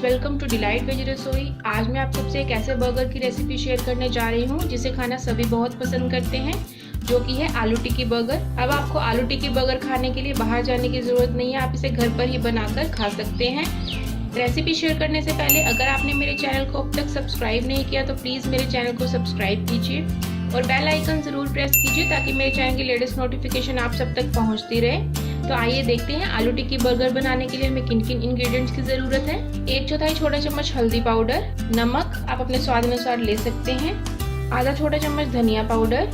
Welcome to delight veg रसोई। आज मैं आप सबसे एक ऐसे बर्गर की रेसिपी शेयर करने जा रही हूँ जिसे खाना सभी बहुत पसंद करते हैं, जो कि है आलू टिक्की बर्गर। अब आपको आलू टिक्की बर्गर खाने के लिए बाहर जाने की ज़रूरत नहीं है, आप इसे घर पर ही बनाकर खा सकते हैं। रेसिपी शेयर करने से पहले अगर आपने मेरे चैनल को अब तक सब्सक्राइब नहीं किया तो प्लीज़ मेरे चैनल को सब्सक्राइब कीजिए और बेल आइकन ज़रूर प्रेस कीजिए ताकि मेरे चैनल की लेटेस्ट नोटिफिकेशन आप सब तक पहुँचती रहे। तो आइए देखते हैं आलू टिक्की बर्गर बनाने के लिए हमें किन किन इंग्रेडिएंट्स की ज़रूरत है। 1/4 छोटा चम्मच हल्दी पाउडर, नमक आप अपने स्वाद अनुसार ले सकते हैं, आधा छोटा चम्मच धनिया पाउडर,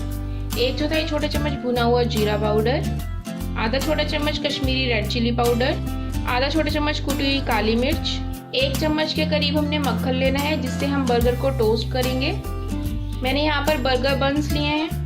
1/4 छोटा चम्मच भुना हुआ जीरा पाउडर, आधा छोटा चम्मच कश्मीरी रेड चिली पाउडर, आधा छोटा चम्मच कुटी हुई काली मिर्च, 1 चम्मच के करीब हमने मक्खन लेना है जिससे हम बर्गर को टोस्ट करेंगे। मैंने यहाँ पर बर्गर बन्स लिए हैं।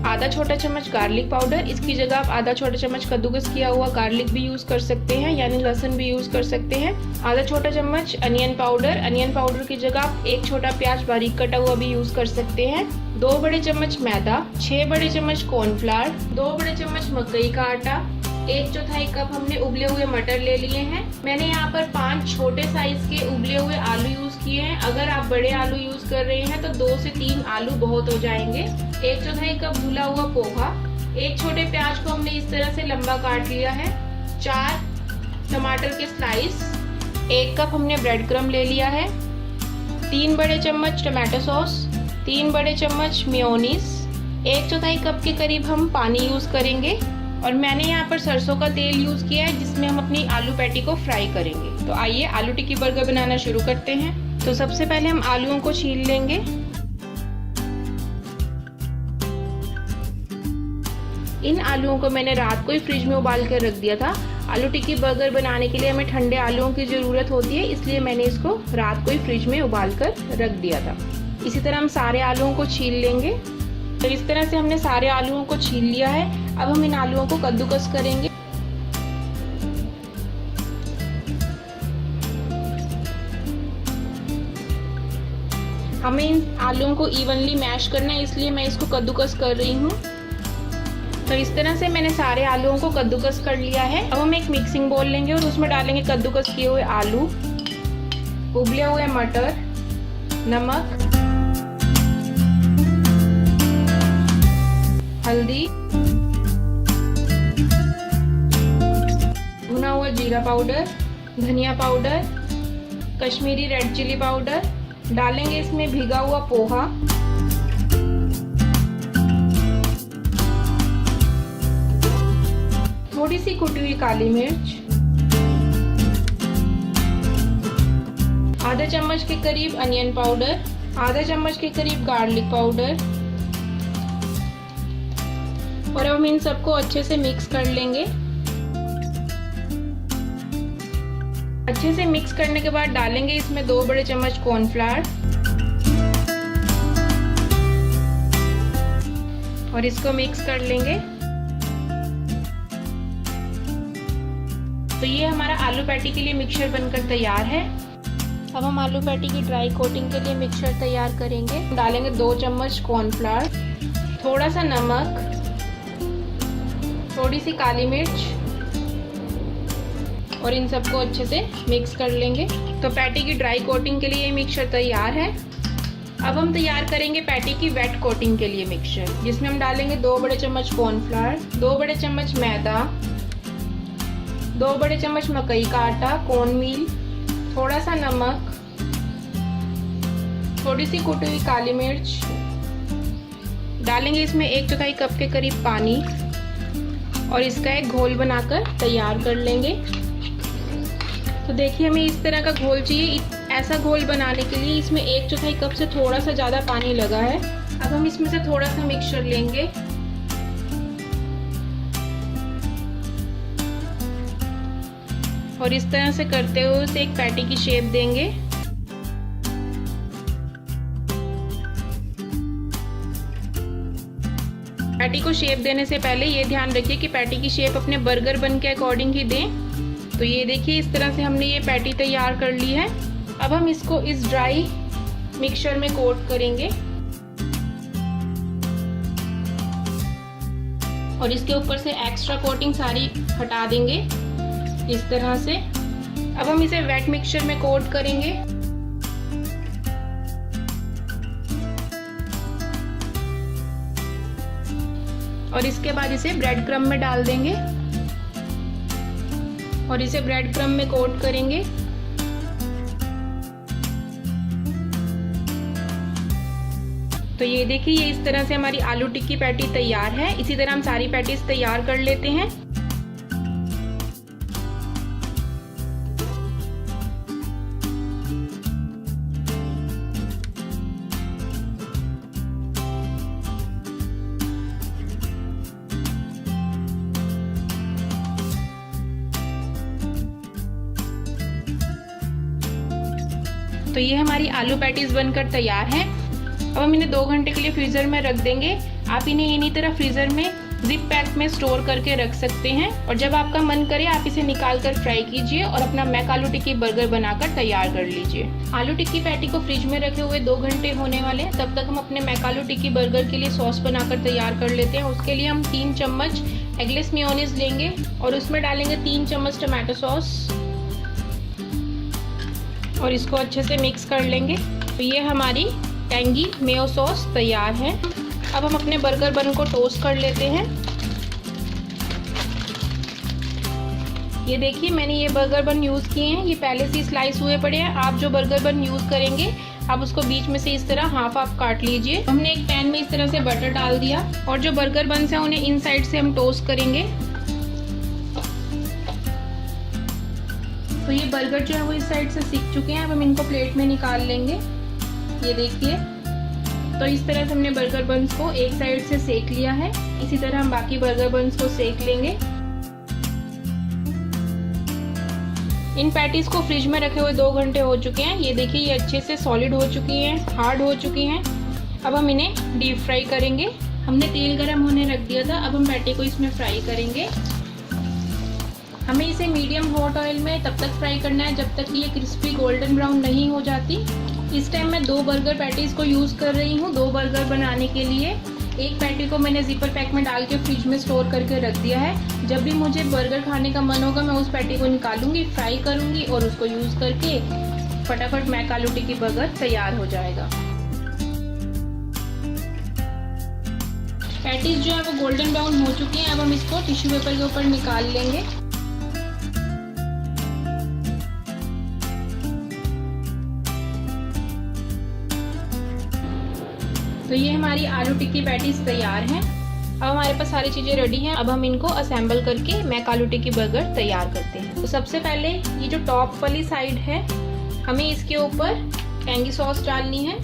आधा छोटा चम्मच गार्लिक पाउडर, इसकी जगह आप आधा छोटा चम्मच कद्दूकस किया हुआ गार्लिक भी यूज कर सकते हैं, यानी लहसुन भी यूज कर सकते हैं। आधा छोटा चम्मच अनियन पाउडर की जगह आप 1 छोटा प्याज बारीक कटा हुआ भी यूज कर सकते हैं। 2 बड़े चम्मच मैदा, 6 बड़े चम्मच कॉर्नफ्लावर, 2 बड़े चम्मच मकई का आटा, 1/4 कप हमने उबले हुए मटर ले लिए हैं। मैंने यहाँ पर 5 छोटे साइज के उबले हुए आलू यूज किए हैं। अगर आप बड़े आलू यूज कर रहे हैं तो 2 से 3 आलू बहुत हो जाएंगे। 1/4 कप भुना हुआ पोहा, 1 छोटे प्याज को हमने इस तरह से लंबा काट लिया है, 4 टमाटर के स्लाइस, 1 कप हमने ब्रेड क्रम्ब ले लिया है, 3 बड़े चम्मच टमाटो सॉस, 3 बड़े चम्मच मेयोनीज, 1/4 कप के करीब हम पानी यूज करेंगे और मैंने यहाँ पर सरसों का तेल यूज किया है जिसमें हम अपनी आलू पैटी को फ्राई करेंगे। तो आइए आलू टिक्की बर्गर बनाना शुरू करते हैं। तो सबसे पहले हम आलूओं को छील लेंगे। इन आलूओं को मैंने रात को ही फ्रिज में उबाल कर रख दिया था। आलू टिक्की बर्गर बनाने के लिए हमें ठंडे आलूओं की जरूरत होती है, इसलिए मैंने इसको रात को ही फ्रिज में उबाल कर रख दिया था। इसी तरह हम सारे आलूओं को छील लेंगे। तो इस तरह से हमने सारे आलूओं को छील लिया है। अब हम इन आलूओं को कद्दूकस करेंगे। हमें इन आलूओं को इवनली मैश करना है, इसलिए मैं इसको कद्दूकस कर रही हूँ। तो इस तरह से मैंने सारे आलूओं को कद्दूकस कर लिया है। अब हम एक मिक्सिंग बोल लेंगे और उसमें डालेंगे कद्दूकस किए हुए आलू, उबले हुए मटर, नमक, हल्दी, भुना हुआ जीरा पाउडर, धनिया powder, Kashmiri red chilli powder, डालेंगे इसमें भिगा हुआ पोहा, थोड़ी सी कुटी हुई काली मिर्च, आधा चम्मच के करीब अनियन पाउडर, आधा चम्मच के करीब गार्लिक पाउडर और अब हम इन सबको अच्छे से मिक्स कर लेंगे। अच्छे से मिक्स करने के बाद डालेंगे इसमें 2 बड़े चम्मच कॉर्नफ्लावर और इसको मिक्स कर लेंगे। तो ये हमारा आलू पैटी के लिए मिक्सचर बनकर तैयार है। अब हम आलू पैटी की ड्राई कोटिंग के लिए मिक्सचर तैयार करेंगे। डालेंगे 2 चम्मच कॉर्नफ्लावर, थोड़ा सा नमक, थोड़ी सी काली मिर्च और इन सबको अच्छे से मिक्स कर लेंगे। तो पैटी की ड्राई कोटिंग के लिए ये मिक्सचर तैयार है। अब हम तैयार करेंगे पैटी की वेट कोटिंग के लिए मिक्सचर, जिसमें हम डालेंगे 2 बड़े चम्मच कॉर्नफ्लावर, 2 बड़े चम्मच मैदा, 2 बड़े चम्मच मकई का आटा कॉर्न मील, थोड़ा सा नमक, थोड़ी सी कुटी हुई काली मिर्च, डालेंगे इसमें 1/4 कप के करीब पानी और इसका एक घोल बनाकर तैयार कर लेंगे। तो देखिए हमें इस तरह का घोल चाहिए। ऐसा घोल बनाने के लिए इसमें 1/4 कप से थोड़ा सा ज़्यादा पानी लगा है। अब हम इसमें से थोड़ा सा मिक्सचर लेंगे और इस तरह से करते हुए उसे एक पैटी की शेप देंगे। पैटी को शेप देने से पहले ये ध्यान रखिए कि पैटी की शेप अपने बर्गर बन के अकॉर्डिंग ही दें। तो ये देखिए इस तरह से हमने ये पैटी तैयार कर ली है। अब हम इसको इस ड्राई मिक्सचर में कोट करेंगे और इसके ऊपर से एक्स्ट्रा कोटिंग सारी हटा देंगे इस तरह से। अब हम इसे वेट मिक्सचर में कोट करेंगे। और इसके बाद इसे ब्रेड क्रम्ब में डाल देंगे और इसे ब्रेड क्रम्ब में कोट करेंगे। तो ये देखिए, ये इस तरह से हमारी आलू टिक्की पैटी तैयार है। इसी तरह हम सारी पैटीज तैयार कर लेते हैं। तो ये हमारी आलू पैटीज बनकर तैयार है। अब हम इन्हें 2 घंटे के लिए फ्रीजर में रख देंगे। आप इन्हें इन्हीं तरह फ्रीजर में जिप पैक में स्टोर करके रख सकते हैं और जब आपका मन करे आप इसे निकाल कर फ्राई कीजिए और अपना मैक आलू टिक्की बर्गर बनाकर तैयार कर लीजिए। आलू टिक्की पैटी को फ्रिज में रखे हुए 2 घंटे होने वाले हैं। तब तक हम अपने मैक आलू टिक्की बर्गर के लिए सॉस बनाकर तैयार कर लेते हैं। उसके लिए हम 3 चम्मच एगलेस मेयोनीज लेंगे और उसमें डालेंगे 3 चम्मच टमाटो सॉस और इसको अच्छे से मिक्स कर लेंगे। तो ये हमारी टैंगी मेयो सॉस तैयार है। अब हम अपने बर्गर बन को टोस्ट कर लेते हैं। ये देखिए, मैंने ये बर्गर बन यूज़ किए हैं। ये पहले से स्लाइस हुए पड़े हैं। आप जो बर्गर बन यूज़ करेंगे आप उसको बीच में से इस तरह हाफ काट लीजिए। हमने एक पैन में इस तरह से बटर डाल दिया और जो बर्गर बन्स हैं उन्हें इन साइड से हम टोस्ट करेंगे। तो ये बर्गर जो है वो इस साइड से सिक चुके हैं। अब हम इनको प्लेट में निकाल लेंगे। ये देखिए, तो इस तरह से हमने बर्गर बन्स को एक साइड से सेक लिया है। इसी तरह हम बाकी बर्गर बन्स को सेक लेंगे। इन पैटीज को फ्रिज में रखे हुए 2 घंटे हो चुके हैं। ये देखिए, ये अच्छे से सॉलिड हो चुकी हैं, हार्ड हो चुकी हैं। अब हम इन्हें डीप फ्राई करेंगे। हमने तेल गरम होने रख दिया था। अब हम पैटी को इसमें फ्राई करेंगे। हमें इसे मीडियम हॉट ऑयल में तब तक फ्राई करना है जब तक कि ये क्रिस्पी गोल्डन ब्राउन नहीं हो जाती। इस टाइम मैं 2 बर्गर पैटीज को यूज़ कर रही हूँ 2 बर्गर बनाने के लिए। एक पैटी को मैंने जिपर पैक में डाल के फ्रिज में स्टोर करके रख दिया है। जब भी मुझे बर्गर खाने का मन होगा मैं उस पैटी को निकालूंगी, फ्राई करूंगी और उसको यूज़ करके फटाफट मैक आलू टिक्की बर्गर तैयार हो जाएगा। पैटीज जो है वो गोल्डन ब्राउन हो चुकी हैं। अब हम इसको टिश्यू पेपर के ऊपर निकाल लेंगे। तो ये हमारी आलू टिक्की पैटीज तैयार हैं। अब हमारे पास सारी चीज़ें रेडी हैं। अब हम इनको असेंबल करके मैक आलू टिक्की बर्गर तैयार करते हैं। तो सबसे पहले ये जो टॉप वाली साइड है हमें इसके ऊपर टैंगी सॉस डालनी है।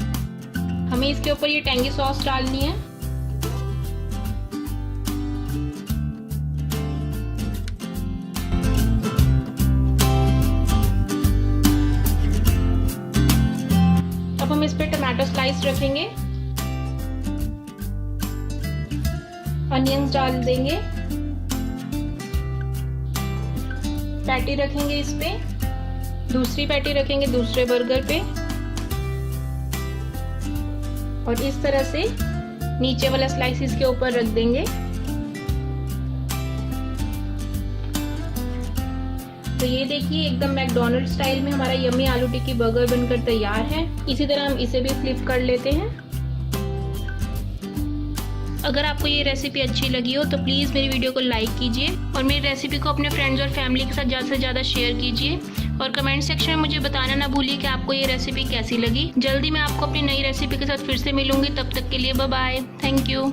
हमें इसके ऊपर ये टैंगी सॉस डालनी है। अब हम इस पे टमाटो स्लाइस रखेंगे, अनियंस डाल देंगे, पैटी रखेंगे इस पे, दूसरी पैटी रखेंगे दूसरे बर्गर पे और इस तरह से नीचे वाला स्लाइस इसके ऊपर रख देंगे। तो ये देखिए, एकदम मैकडॉनल्ड स्टाइल में हमारा यम्मी आलू टिक्की बर्गर बनकर तैयार है। इसी तरह हम इसे भी फ्लिप कर लेते हैं। अगर आपको ये रेसिपी अच्छी लगी हो तो प्लीज़ मेरी वीडियो को लाइक कीजिए और मेरी रेसिपी को अपने फ्रेंड्स और फैमिली के साथ ज़्यादा से ज़्यादा शेयर कीजिए और कमेंट सेक्शन में मुझे बताना ना भूलिए कि आपको ये रेसिपी कैसी लगी। जल्दी मैं आपको अपनी नई रेसिपी के साथ फिर से मिलूंगी। तब तक के लिए बाय बाय, थैंक यू।